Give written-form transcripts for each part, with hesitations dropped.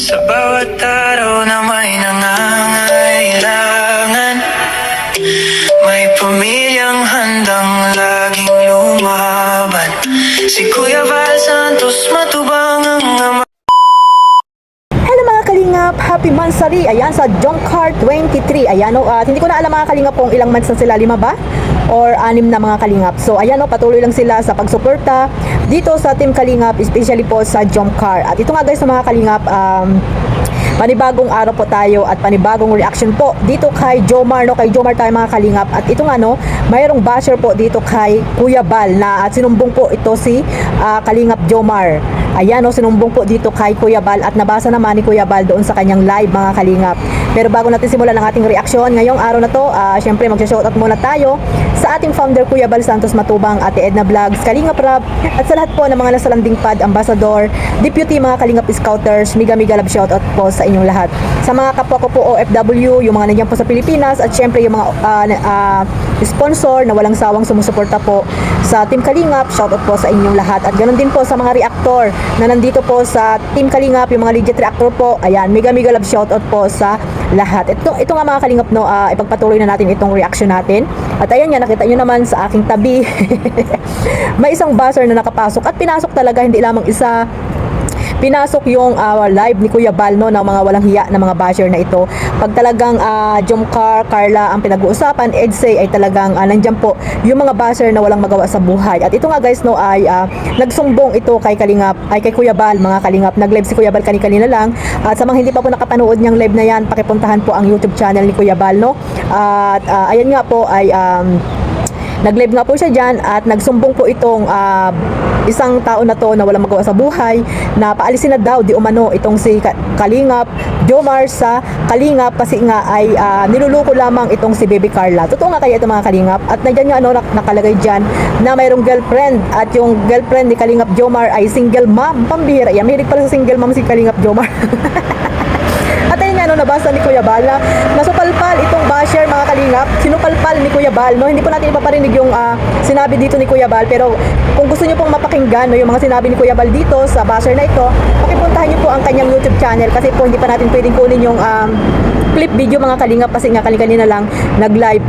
Sa bawat araw na may nangangailangan, may pamilyang handang laging lumaban. Si Kuya Val Santos matubang ang ama. Hello mga kalingap, happy Mansari, ayan sa Jomcar 23, ayan o, at hindi ko na alam mga kalingap kung ilang months na sila, 5 ba? Or 6 na mga kalingap. So ayan o, patuloy lang sila sa pagsuporta dito sa Team Kalingap, especially po sa Jomcar. At ito nga guys mga kalingap, panibagong araw po tayo at panibagong reaction po dito kay Jomar, no? Kay Jomar tayo mga kalingap. At ito nga no, mayroong basher po dito kay Kuya Val na at sinumbong po ito si Kalingap Jomar. Ayan no, sinumbong po dito kay Kuya Val at nabasa naman ni Kuya Val doon sa kanyang live mga kalingap. Pero bago natin simulan ang ating reaksyon ngayong araw na to, syempre magsha-shoutout muna tayo sa ating founder Kuya Val Santos Matubang, Ate Edna Vlogs, Kalingap Rap, at sa lahat po ng mga nasa landing pad, ambassador, deputy, mga Kalingap Scouters, miga love shoutout po sa inyong lahat. Sa mga kapwa ko po OFW, yung mga nandiyan po sa Pilipinas, at syempre yung mga sponsor na walang sawang sumusuporta po sa Team Kalingap, shoutout po sa inyong lahat. At ganoon din po sa mga reactor na nandito po sa Team Kalingap, yung mga legit reactor po, ayan, miga love shoutout po sa lahat. Ito nga mga kalingap no, ipagpatuloy na natin itong reaction natin. At ayan nga, nakita nyo naman sa aking tabi may isang buzzer na nakapasok at pinasok talaga, hindi lamang isa. Pinasok yung live ni Kuya Val no, ng mga walang hiya na mga basher na ito. Pag talagang Jomcar, Carla ang pinag-uusapan, Edsay ay talagang nandyan po yung mga basher na walang magawa sa buhay. At ito nga guys no, ay nagsumbong ito kay Kalingap, ay kay Kuya Val mga kalingap. Nag-live si Kuya Val kanina lang. At sa mga hindi pa po nakapanood niyang live na yan, pakipuntahan po ang YouTube channel ni Kuya Val no. At ayan nga po ay nag-live nga po siya dyan at nagsumbong po itong isang tao na to na walang magawa sa buhay na paalisin na daw di umano itong si Kalingap Jomar sa Kalingap kasi nga ay niluluko lamang itong si Baby Carla. Totoo nga kaya ito mga Kalingap? At nandiyan nga ano, nakalagay dyan na mayroong girlfriend at yung girlfriend ni Kalingap Jomar ay single mom. Pambihira yan, mahilig pala sa single mom si Kalingap Jomar. At ayun nga no, nabasa ni Kuya Val na nasupalpal itong basher mga kalingap. Sinupalpal ni Kuya Val no. Hindi po natin ipaparinig yung sinabi dito ni Kuya Val, pero kung gusto niyo pong mapakinggan no, yung mga sinabi ni Kuya Val dito sa basher na ito, pakipuntahan niyo po ang kanyang YouTube channel kasi po hindi pa natin pwedeng kunin yung clip video mga kalingap kasi nga kanina lang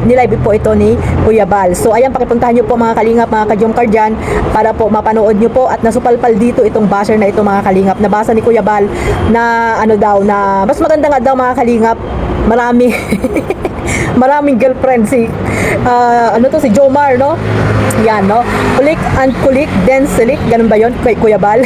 nilive po ito ni Kuya Val. So ayan, pakipuntahan niyo po mga kalingap, mga ka-Jomcar dyan para po mapanood niyo po. At nasupalpal dito itong basher na ito mga kalingap. Nabasa ni Kuya Val na ano daw, na mas maganda nga daw mga kalingap, marami maraming girlfriend si si Jomar no. Yan no, kulik and kulik then silik, ganun ba yon kay Kuya Val?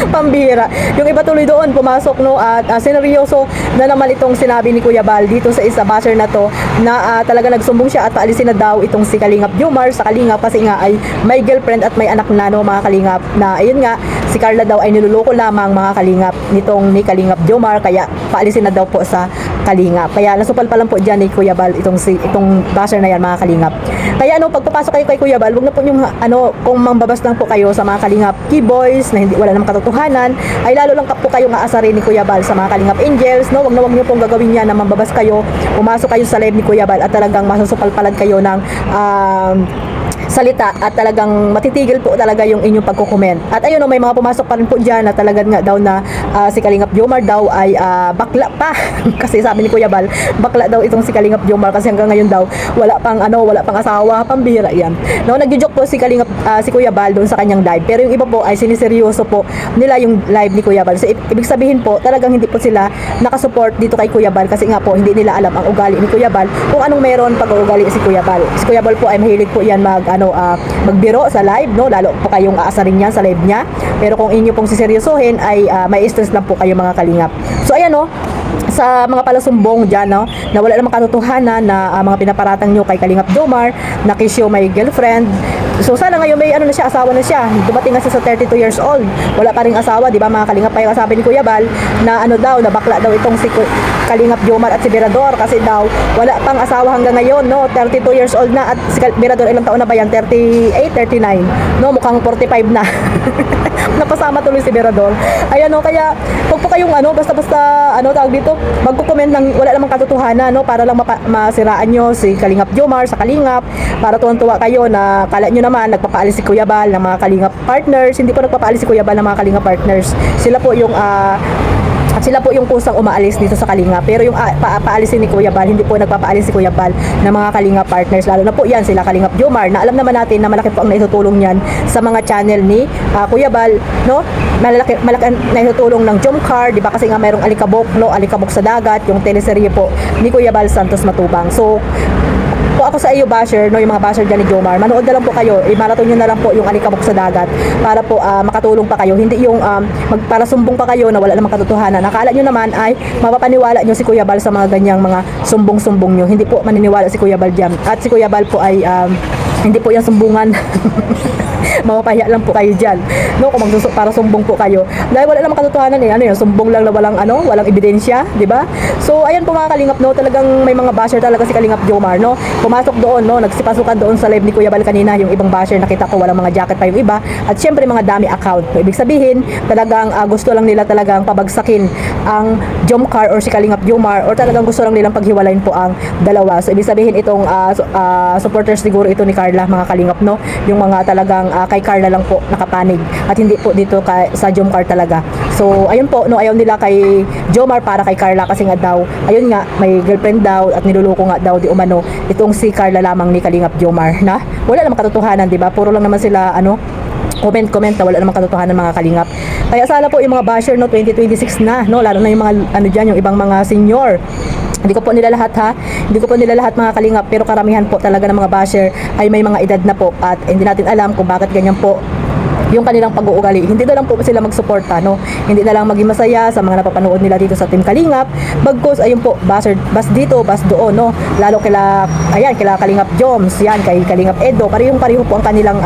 Pambihira. Yung iba tuloy doon pumasok no, at sineryoso na naman itong sinabi ni Kuya Val dito sa isa basher na to na talaga nagsumbong siya at paalisin na daw itong si Kalingap Jomar sa Kalingap kasi nga ay may girlfriend at may anak na no mga kalingap, na ayun nga si Carla daw ay niluloko lamang mga kalingap nitong ni Kalingap Jomar, kaya paalisin na daw po sa Kalingap. Kaya nasupal pa lang po dyan ni Kuya Val itong basher na yan mga kalingap. Kaya ano, pagpapasok kayo kay Kuya Val, huwag na po yung kung mangbabas lang po kayo sa mga kalingap keyboys na wala namang katotohanan, ay lalo lang po kayong aasarin ni Kuya Val sa mga kalingap angels no. Huwag niyo pong gagawin yan na mambabas kayo, pumasok kayo sa live ni Kuya Val at talagang masusupalpalan kayo ng salita at talagang matitigil po talaga yung inyong pagko-comment. At ayun no, may mga pumasok pa rin po dyan na talagang nga daw na si Kalingap Jomar daw ay bakla pa. Kasi sabi ni Kuya Val, bakla daw itong si Kalingap Jomar kasi hanggang ngayon daw wala pang asawa. Pambihira yan no. Nagjo-joke po si Kalingap si Kuya Val doon sa kanyang live, pero yung iba po ay siniseryoso po nila yung live ni Kuya Val. So ibig sabihin po talagang hindi po sila nakasupport dito kay Kuya Val kasi nga po hindi nila alam ang ugali ni Kuya Val, kung anong meron pag ugali si Kuya Val. Si Kuya Val po ay mahilig po yan magbiro sa live no, lalo po kayong aasarin niya sa live niya, pero kung inyo pong siseryosohin ay may stress lang po kayo mga kalingap. So ayan no, sa mga palasumbong dyan no, na wala namang katotohanan na mga pinaparatang nyo kay Kalingap Jomar na kisyo may girlfriend. So sana ngayon may na siya, asawa na siya. Dumating nga siya sa 32 years old. Wala pa ring asawa, di ba mga kalingap? Kaya sabi ni Kuya Val na na bakla daw itong si Kalingap Jomar at si Berador kasi daw wala pang asawa hanggang ngayon no. 32 years old na at si Berador ilang taon na ba yan? 38, 39. No, mukhang 45 na. Napasama tuloy si Berador. Ayan no, kaya huwag po kayong basta-basta tawag dito, magko-comment ng wala namang katotohanan no, para lang masiraan nyo si Kalingap Jomar sa Kalingap, para tuwan-tuwa kayo na kala nyo naman nagpapaalis si Kuya Val ng mga Kalingap partners. Hindi po nagpapaalis si Kuya Val ng mga Kalingap partners. Sila po yung At sila po yung kusang umaalis dito sa Kalingap. Pero yung paalisin ni Kuya Bal, hindi po nagpapaalis si Kuya Bal ng mga Kalingap partners. Lalo na po yan, sila Kalingap Jomar, na alam naman natin na malaki po ang naitutulong niyan sa mga channel ni Kuya Bal, no? Malaki ang naitutulong ng Jomcar, di ba? Kasi nga mayroong Alikabok, no? Alikabok sa dagat, yung teleserye po ni Kuya Bal Santos Matubang. So, po ako sa iyo basher, no, yung mga basher dyan ni Jomar, manood na lang po kayo, i-marathon nyo na lang po yung Alikabok sa dagat para po makatulong pa kayo, hindi yung para sumbong pa kayo na wala namang katotohanan. Akala nyo naman ay mapapaniwala nyo si Kuya Bal sa mga ganyang mga sumbong-sumbong nyo. Hindi po maniniwala si Kuya Bal dyan. At si Kuya Bal po ay hindi po yan sumbungan. Mapapahiya lang po kayo dyan, no, kung para sumbong po kayo dahil wala namang katotohanan ano yun, sumbong lang na walang ebidensya, di ba? So ayan po mga Kalingap, no, talagang may mga basher talaga si Kalingap Jomar, no, pumasok doon, no, nagsipasukan doon sa live ni Kuya Bal kanina, yung ibang basher nakita ko walang mga jacket pa yung iba, at syempre mga dami account, so, ibig sabihin talagang gusto lang nila talagang pabagsakin ang Jomcar or si Kalingap Jomar, or talagang gusto lang nilang paghiwalayin po ang dalawa. So ibig sabihin itong supporters siguro ito ni Carla, mga Kalingap, no, yung mga talagang kay Carla lang po nakapanig at hindi po dito sa Jomcar talaga. So ayun po, no, ayaw nila kay Jomar para kay Carla kasi nga daw, ayun nga, may girlfriend daw at niluloko nga daw di umano itong si Carla lamang ni Kalingap Jomar, na wala namang katotohanan, di ba? Puro lang naman sila comment na wala namang katotohanan, mga Kalingap. Kaya sana po yung mga basher, no, 2026 na, no, lalo na yung mga diyan, yung ibang mga senior. Hindi ko po nila lahat mga Kalingap, pero karamihan po talaga ng mga basher ay may mga edad na po at hindi natin alam kung bakit ganyan po yung kanilang pag-uugali. Hindi na lang po sila magsuporta, no? Hindi na lang maging masaya sa mga napapanood nila dito sa Team Kalingap. Bagkus ayun po, bas dito, bas doon, no? Lalo kila Kalingap Joms, yan, kay Kalingap Edo, pareho po ang kanilang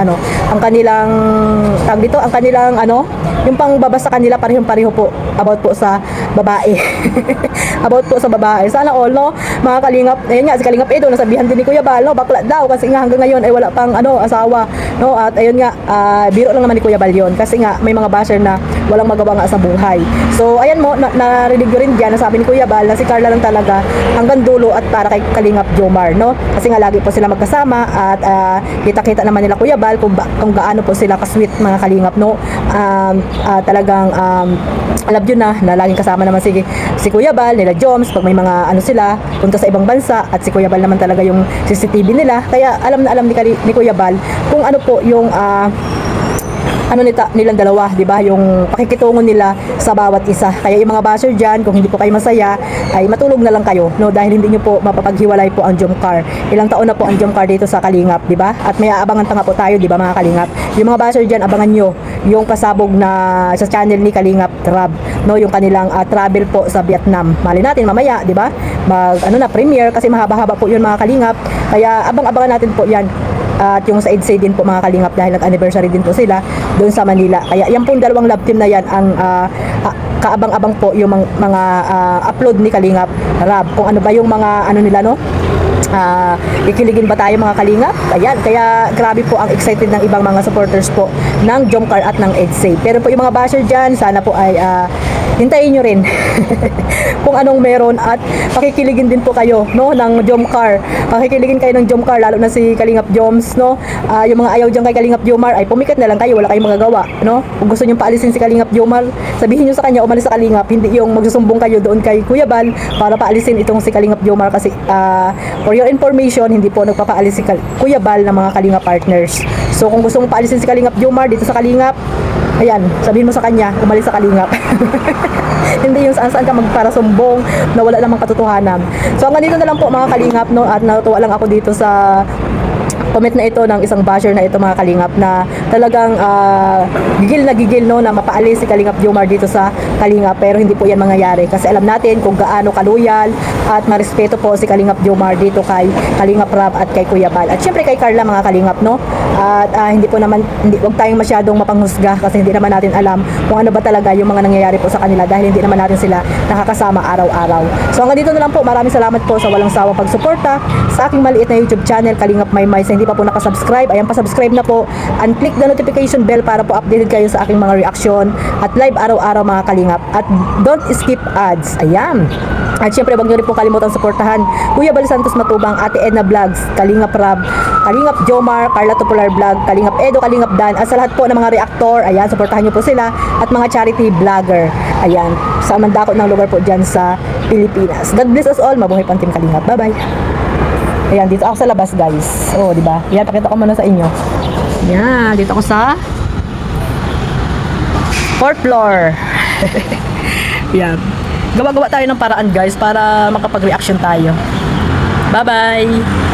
yung pangbabasa kanila, pareho po about po sa babae. About po sa babae. Sana all, no? Mga Kalingap, ayun nga, si Kalingap Edo, nasabihan din ni Kuya Bal, no? Bakla daw, kasi nga hanggang ngayon ay wala pang asawa, no? At ayun nga, biro lang naman ni Kuya Bal yun, kasi nga may mga basher na walang magawa nga sa buhay. So ayan mo, narinig ko rin dyan, nasabi ni Kuya Bal na si Carla lang talaga hanggang dulo at para kay Kalingap Jomar, no? Kasi nga lagi po sila magkasama at kita-kita naman nila Kuya Bal kung gaano po sila kasweet, mga Kalingap, no? Talagang alam yun na laging kasama naman si Kuya Bal, nila Joms, pag may mga sila punta sa ibang bansa, at si Kuya Bal naman talaga yung CCTV nila, kaya alam na alam ni Kuya Bal kung ano po yung nilang dalawa, di ba? Yung pakikitungo nila sa bawat isa. Kaya yung mga basher dyan, kung hindi po kayo masaya, ay matulog na lang kayo, no? Dahil hindi nyo po mapapaghiwalay po ang Jomcar. Ilang taon na po ang Jomcar dito sa Kalingap, di ba? At may aabangan pa nga po tayo, di ba, mga Kalingap? Yung mga basher dyan, abangan nyo yung pasabog na sa channel ni Kalingap Rab, no? Yung kanilang travel po sa Vietnam. Mali natin mamaya, di ba? Premiere, kasi mahaba-haba po yun, mga Kalingap. Kaya abang-abangan natin po yan. At yung sa EDSA din po, mga Kalingap, dahil nag-anniversary din po sila doon sa Manila. Kaya yan pong dalawang love team na yan ang kaabang-abang po yung mga upload ni Kalingap Rab. Kung ano ba yung mga nila, no? Ikiligin ba tayo, mga Kalingap? Ayan, kaya grabe po ang excited ng ibang mga supporters po ng Jomcar at ng EDSA. Pero po yung mga basher dyan, sana po ay hintayin nyo rin kung anong meron, at pakikiligin din po kayo, no, ng Jomcar. Pakikiligin kayo ng Jomcar, lalo na si Kalingap Joms, no? Yung mga ayaw dyan kay Kalingap Jomar ay pumikit na lang kayo, wala kayong magagawa, no? Kung gusto nyo paalisin si Kalingap Jomar, sabihin nyo sa kanya umalis sa Kalingap, hindi yung magsusumbong kayo doon kay Kuya Bal para paalisin itong si Kalingap Jomar. Kasi for your information, hindi po nagpapaalis si Kuya Bal ng mga Kalingap partners. So kung gusto mong paalisin si Kalingap Jomar dito sa Kalingap, ayan, sabihin mo sa kanya, umalis sa Kalingap. Hindi yung saan-saan ka magparasumbong na wala namang katotohanan. So hanggang dito na lang po, mga Kalingap, no? At natutuwa lang ako dito sa comment na ito ng isang basher na ito, mga Kalingap, na talagang gigil, no, na mapaalis si Kalingap Jomar dito sa Kalingap. Pero hindi po yan mangyayari, kasi alam natin kung gaano kaluyal at marespeto po si Kalingap Jomar dito kay Kalingap Rab at kay Kuya Bal, at syempre kay Carla, mga Kalingap, no? At wag tayong masyadong mapanghusga, kasi hindi naman natin alam kung ano ba talaga yung mga nangyayari po sa kanila, dahil hindi naman natin sila nakakasama araw-araw. So hanggang dito na lang po, maraming salamat po sa walang sawang pagsuporta sa aking maliit na YouTube channel, Kalingap Maymay. Sa hindi pa po nakasubscribe, ayan, pa-subscribe na po and click the notification bell para po updated kayo sa aking mga reaction at live araw-araw, mga Kalingap, at don't skip ads. Ayan. At syempre, wag nyo rin po kalimutan suportahan Kuya Bal Santos Matubang, Ate Edna Vlogs, Kalingap Rab, Kalingap Jomar, Carla Tupular Vlog, Kalingap Edo, Kalingap Dan, at sa lahat po ng mga reactor, ayan, supportahan nyo po sila, at mga charity vlogger, ayan, sa mandakot ng lugar po dyan sa Pilipinas. God bless us all, mabuhay pang Team Kalingap. Bye-bye. Ayan, dito ako sa labas, guys. Oh, di ba? Yan, pakita ko muna sa inyo. Yan, dito ako sa 4th floor. Yan. Gawa-gawa tayo ng paraan, guys, para makapag-reaction tayo. Bye-bye!